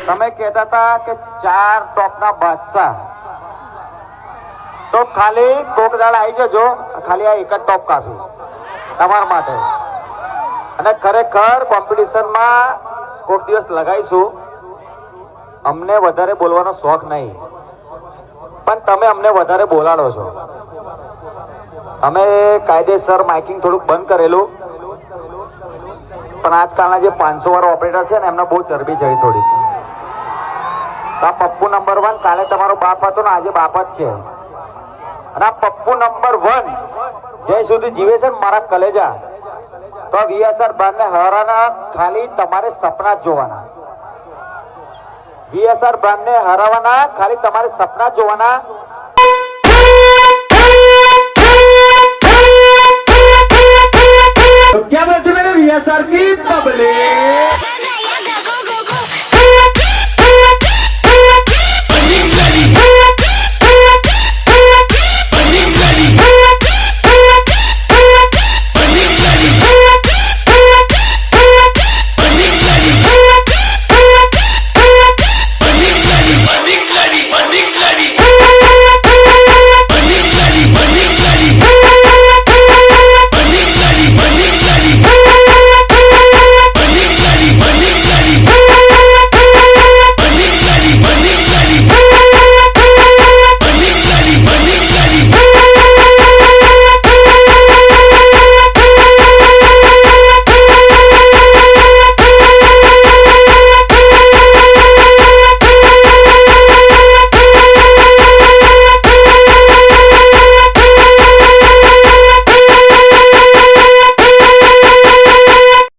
તમે કહેતા હતા કે 4 ટોપના બાદશાહ, તો ખાલી કોક દાડ આવી જજો, ખાલી આ એક જ ટોપ કાફી તમારા માટે. અને ખરેખર કોમ્પિટિશનમાં કોક દિવસ લગાઈશું. અમને વધારે બોલવાનો શોખ નહીં, પણ તમે અમને વધારે બોલાડો છો. અમે કાયદેસર માઇકિંગ થોડુંક બંધ કરેલું, પણ આજકાલના જે 500 વાળો ઓપરેટર છે ને એમને બહુ ચરબી ચડી થોડી. આ પપ્પુ નંબર 1 કાલે તમારો બાપ હતો ને, આજે બાપ જ છે. અને આ પપ્પુ નંબર 1 જ્યાં સુધી જીવે છે ને મારા કલેજા, તો વીએસઆર બ્રાન્ડને હરાવવાના ખાલી તમારે સપના જ જોવાના. વીએસઆર બ્રાન્ડને હરાવવાના ખાલી તમારે સપના જ જોવાના. क्या बोलते मेरे वीएसआर की पब्लिक।